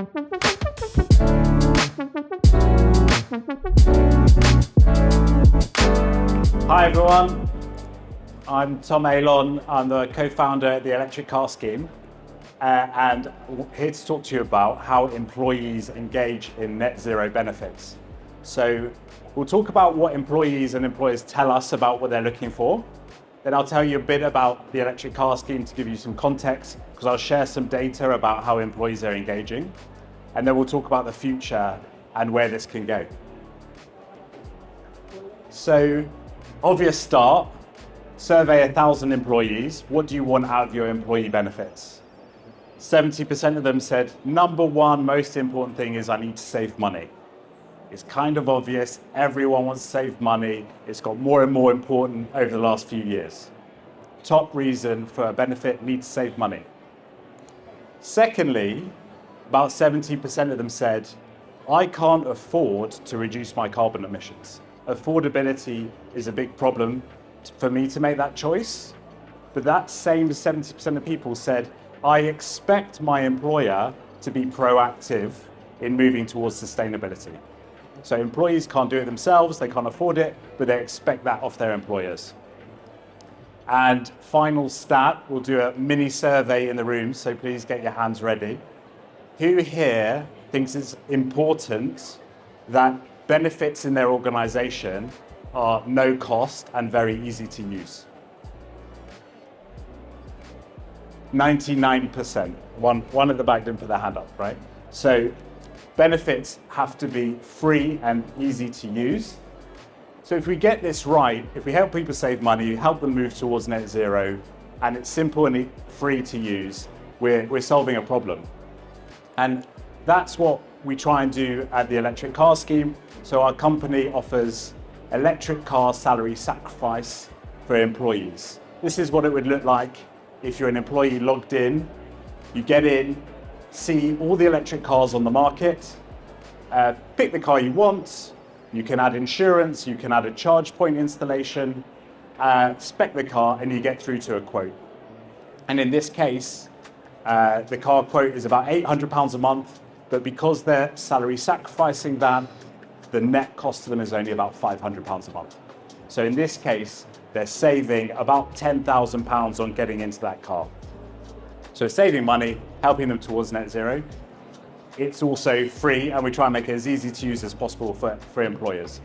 Hi everyone, I'm Tom Eilon. I'm the co-founder at the Electric Car Scheme and here to talk to you about how employees engage in net zero benefits. So we'll talk about what employees and employers tell us about what they're looking for. Then I'll tell you a bit about the Electric Car Scheme to give you some context, because I'll share some data about how employees are engaging. And then we'll talk about the future and where this can go. So, obvious start, survey 1,000 employees. What do you want out of your employee benefits? 70% of them said, number one most important thing is I need to save money. It's kind of obvious, everyone wants to save money. It's got more and more important over the last few years. Top reason for a benefit, need to save money. Secondly, about 70% of them said, I can't afford to reduce my carbon emissions. Affordability is a big problem for me to make that choice. But that same 70% of people said, I expect my employer to be proactive in moving towards sustainability. So employees can't do it themselves, they can't afford it, but they expect that of their employers. And final stat, we'll do a mini survey in the room, so please get your hands ready. Who here thinks it's important that benefits in their organization are no cost and very easy to use? 99%. One at the back didn't put their hand up, right? So benefits have to be free and easy to use. So if we get this right, if we help people save money, help them move towards net zero, and it's simple and free to use, we're solving a problem. And that's what we try and do at the Electric Car Scheme. So our company offers electric car salary sacrifice for employees. This is what it would look like if you're an employee logged in. You get in, see all the electric cars on the market, pick the car you want, you can add insurance, you can add a charge point installation, spec the car, and you get through to a quote. And in this case, the car quote is about £800 a month, but because they're salary sacrificing that, the net cost to them is only about £500 a month. So in this case, they're saving about £10,000 on getting into that car. So saving money, helping them towards net zero. It's also free, and we try and make it as easy to use as possible for employers.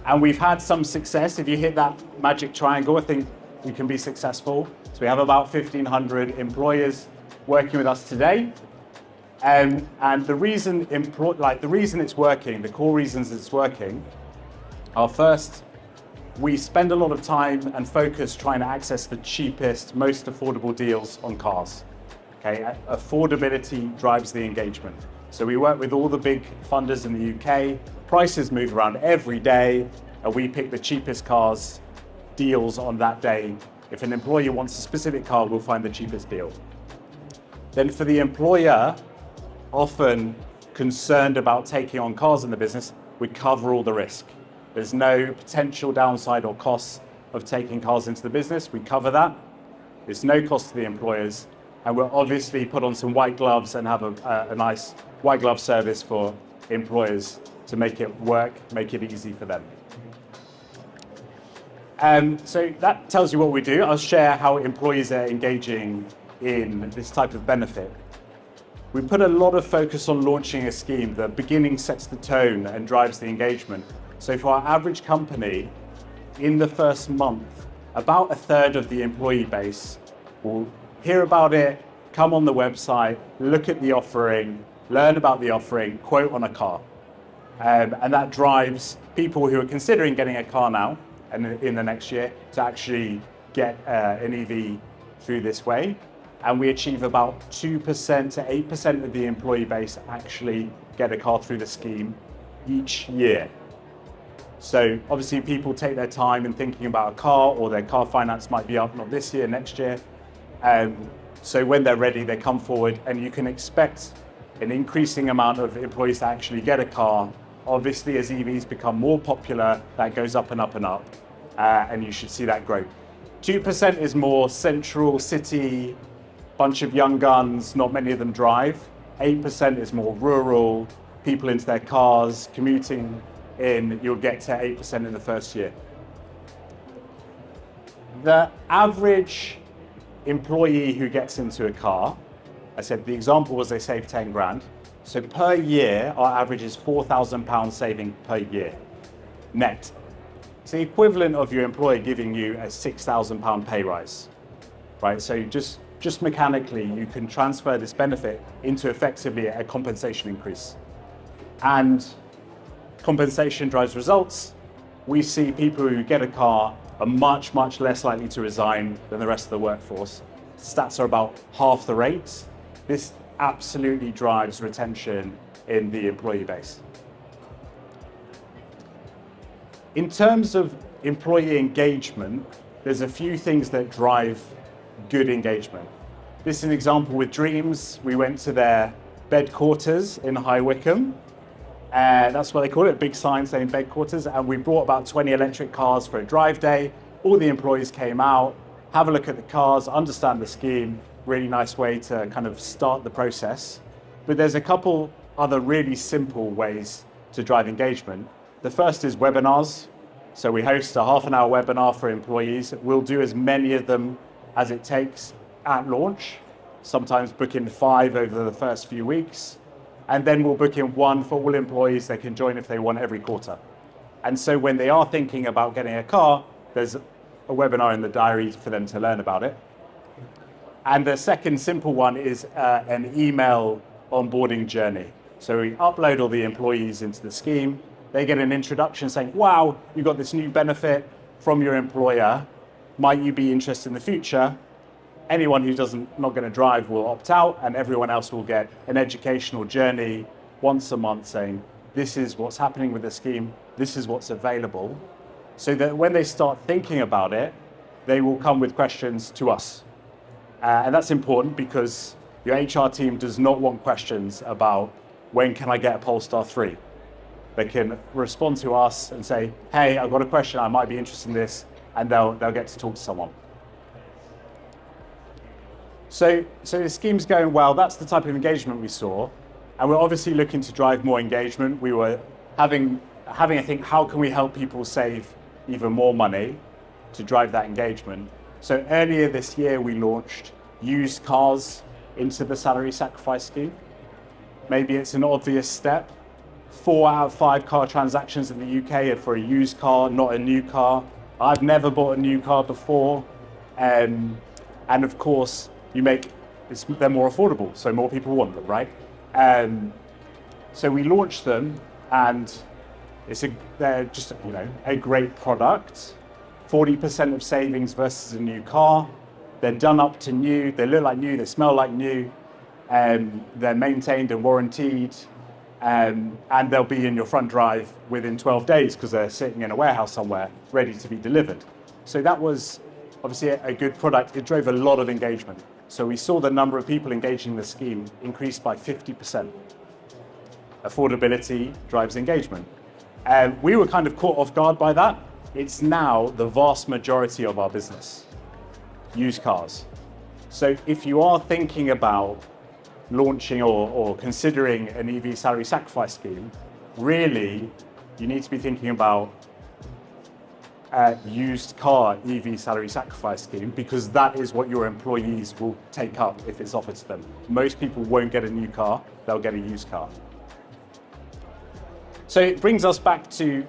And we've had some success. If you hit that magic triangle, I think we can be successful. So we have about 1,500 employers working with us today. And the reason it's working, the core reasons it's working, are first, we spend a lot of time and focus trying to access the cheapest, most affordable deals on cars. Okay? Affordability drives the engagement. So we work with all the big funders in the UK. Prices move around every day, and we pick the cheapest cars, deals on that day. If an employer wants a specific car, we'll find the cheapest deal. Then for the employer, often concerned about taking on cars in the business, we cover all the risk. There's no potential downside or costs of taking cars into the business. We cover that. There's no cost to the employers. And we'll obviously put on some white gloves and have a nice white glove service for employers to make it work, make it easy for them. So that tells you what we do. I'll share how employees are engaging in this type of benefit. We put a lot of focus on launching a scheme. The beginning sets the tone and drives the engagement. So for our average company, in the first month, about a third of the employee base will hear about it, come on the website, look at the offering, learn about the offering, quote on a car. And that drives people who are considering getting a car now and in the next year to actually get an EV through this way. And we achieve about 2% to 8% of the employee base actually get a car through the scheme each year. So obviously people take their time in thinking about a car, or their car finance might be up, not this year, next year. So when they're ready, they come forward, and you can expect an increasing amount of employees to actually get a car. Obviously, as EVs become more popular, that goes up and up and up, and you should see that grow. 2% is more central city, bunch of young guns, not many of them drive. 8% is more rural, people into their cars, commuting in, you'll get to 8% in the first year. The average employee who gets into a car, I said the example was they save 10 grand. So per year, our average is £4,000 saving per year, net. It's the equivalent of your employer giving you a £6,000 pay rise, right? So just mechanically, you can transfer this benefit into effectively a compensation increase. And compensation drives results. We see people who get a car are much, much less likely to resign than the rest of the workforce. Stats are about half the rates. This absolutely drives retention in the employee base. In terms of employee engagement, there's a few things that drive good engagement. This is an example with Dreams. We went to their bed quarters in High Wycombe. That's what they call it, big sign saying bed quarters. And we brought about 20 electric cars for a drive day. All the employees came out, have a look at the cars, understand the scheme. Really nice way to kind of start the process. But there's a couple other really simple ways to drive engagement. The first is webinars. So we host a half-an-hour webinar for employees. We'll do as many of them as it takes at launch, sometimes book in 5 over the first few weeks. And then we'll book in 1 for all employees. They can join if they want every quarter. And so when they are thinking about getting a car, there's a webinar in the diary for them to learn about it. And the second simple one is an email onboarding journey. So we upload all the employees into the scheme. They get an introduction saying, wow, you got this new benefit from your employer. Might you be interested in the future? Anyone who not going to drive will opt out, and everyone else will get an educational journey once a month saying, this is what's happening with the scheme, this is what's available, so that when they start thinking about it, they will come with questions to us. And that's important because your HR team does not want questions about when can I get a Polestar 3? They can respond to us and say, hey, I've got a question, I might be interested in this, and they'll get to talk to someone. So the scheme's going well. That's the type of engagement we saw. And we're obviously looking to drive more engagement. We were having a think, how can we help people save even more money to drive that engagement? So earlier this year, we launched used cars into the salary sacrifice scheme. Maybe it's an obvious step. 4 out of 5 car transactions in the UK are for a used car, not a new car. I've never bought a new car before. And of course, they're more affordable, so more people want them, right? So we launched them, and they're just a great product. 40% of savings versus a new car. They're done up to new. They look like new. They smell like new. They're maintained and warranted, and they'll be in your front drive within 12 days because they're sitting in a warehouse somewhere, ready to be delivered. So that was obviously a good product. It drove a lot of engagement. So we saw the number of people engaging in the scheme increase by 50%. Affordability drives engagement. We were kind of caught off guard by that. It's now the vast majority of our business, used cars. So if you are thinking about launching or considering an EV salary sacrifice scheme, really, you need to be thinking about used car EV salary sacrifice scheme, because that is what your employees will take up if it's offered to them. Most people won't get a new car, they'll get a used car. So it brings us back to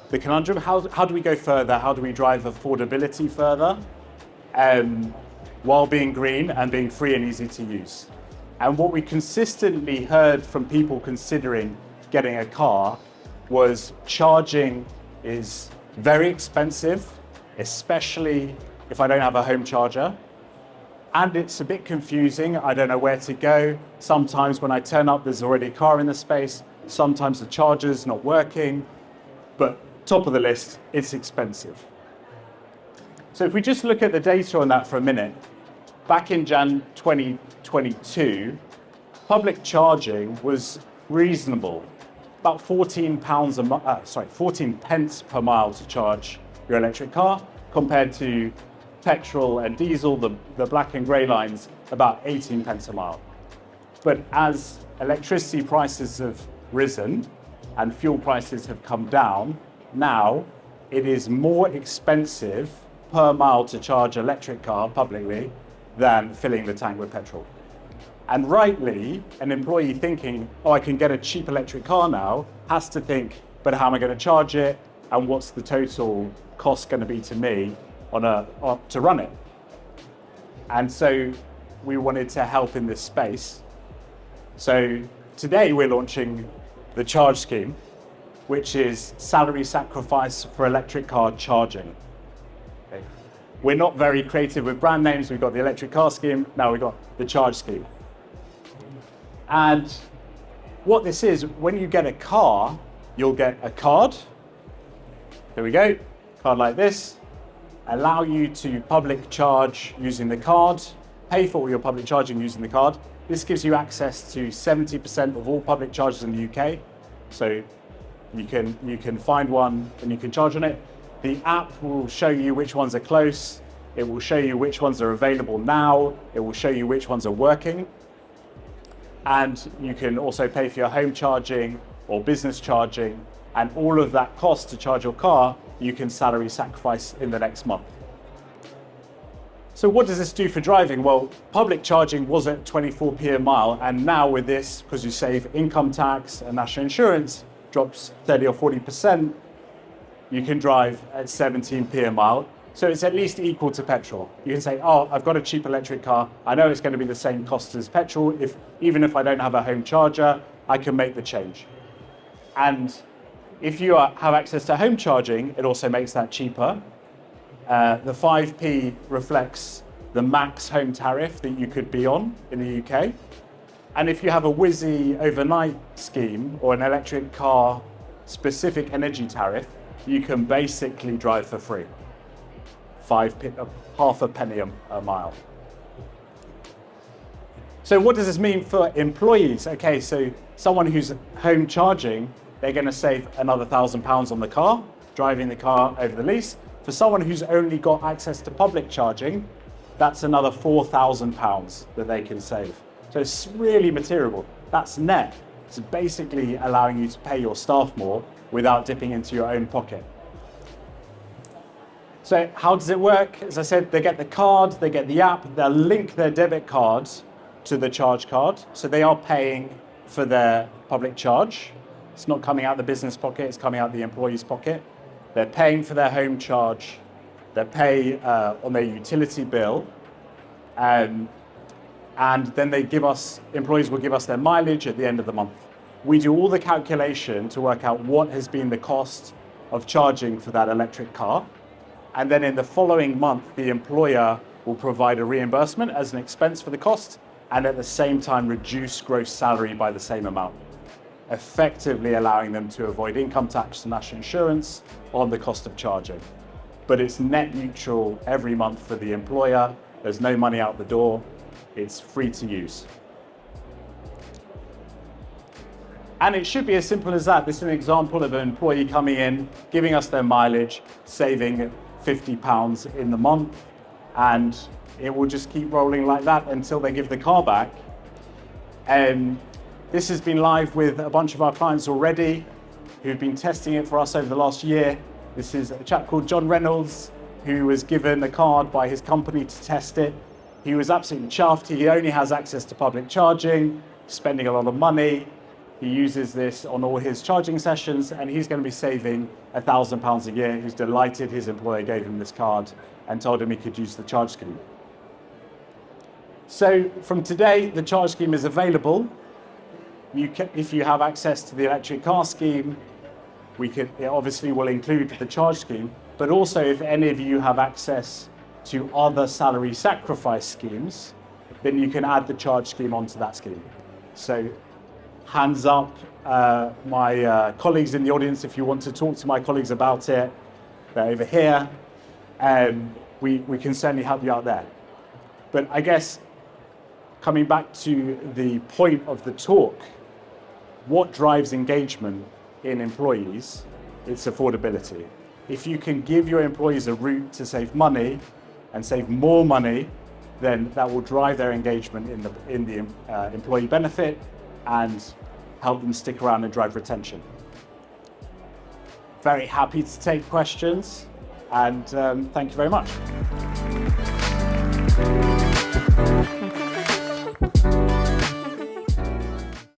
the conundrum. How do we go further? How do we drive affordability further while being green and being free and easy to use? And what we consistently heard from people considering getting a car was charging is very expensive, especially if I don't have a home charger. And it's a bit confusing. I don't know where to go. Sometimes when I turn up, there's already a car in the space. Sometimes the charger's not working. But top of the list, it's expensive. So if we just look at the data on that for a minute, back in Jan 2022, public charging was reasonable. About 14 pence per mile to charge your electric car, compared to petrol and diesel, the black and grey lines, about 18 pence a mile. But as electricity prices have risen and fuel prices have come down, now it is more expensive per mile to charge an electric car publicly than filling the tank with petrol. And rightly, an employee thinking, oh, I can get a cheap electric car now, has to think, but how am I going to charge it? And what's the total cost going to be to me to run it? And so we wanted to help in this space. So today we're launching the charge scheme, which is salary sacrifice for electric car charging. Okay. We're not very creative with brand names. We've got the electric car scheme. Now we've got the charge scheme. And what this is, when you get a car, you'll get a card. There we go, card like this. Allow you to public charge using the card, pay for all your public charging using the card. This gives you access to 70% of all public chargers in the UK. So you can find one and you can charge on it. The app will show you which ones are close. It will show you which ones are available now. It will show you which ones are working. And you can also pay for your home charging or business charging, and all of that cost to charge your car, you can salary sacrifice in the next month. So what does this do for driving? Well, public charging was at 24p a mile, and now with this, because you save income tax and national insurance, drops 30 or 40%, you can drive at 17p a mile. So it's at least equal to petrol. You can say, oh, I've got a cheap electric car. I know it's going to be the same cost as petrol. Even if I don't have a home charger, I can make the change. And if you have access to home charging, it also makes that cheaper. The 5p reflects the max home tariff that you could be on in the UK. And if you have a Wizzy overnight scheme or an electric car specific energy tariff, you can basically drive for free. Half a penny a mile. So what does this mean for employees? Okay, so someone who's home charging, they're going to save another £1,000 on the car, driving the car over the lease. For someone who's only got access to public charging, that's another £4,000 that they can save. So it's really material. That's net. It's basically allowing you to pay your staff more without dipping into your own pocket. So how does it work? As I said, they get the card, they get the app, they'll link their debit card to the charge card. So they are paying for their public charge. It's not coming out the business pocket, it's coming out the employee's pocket. They're paying for their home charge, they pay on their utility bill, and then employees will give us their mileage at the end of the month. We do all the calculation to work out what has been the cost of charging for that electric car. And then in the following month, the employer will provide a reimbursement as an expense for the cost, and at the same time reduce gross salary by the same amount, effectively allowing them to avoid income tax and national insurance on the cost of charging. But it's net neutral every month for the employer. There's no money out the door. It's free to use. And it should be as simple as that. This is an example of an employee coming in, giving us their mileage, saving £50 in the month, and it will just keep rolling like that until they give the car back. This has been live with a bunch of our clients already who've been testing it for us over the last year. This is a chap called John Reynolds, who was given a card by his company to test it. He was absolutely chuffed. He only has access to public charging, spending a lot of money. He uses this on all his charging sessions, and he's going to be saving £1,000 a year. He's delighted his employer gave him this card and told him he could use the charge scheme. So from today, the charge scheme is available. If you have access to the electric car scheme, it obviously will include the charge scheme, but also if any of you have access to other salary sacrifice schemes, then you can add the charge scheme onto that scheme. So hands up, my colleagues in the audience, if you want to talk to my colleagues about it, they're over here. We can certainly help you out there. But I guess coming back to the point of the talk, what drives engagement in employees? It's affordability. If you can give your employees a route to save money and save more money then that will drive their engagement in the employee benefit and help them stick around and drive retention. Very happy to take questions, and thank you very much.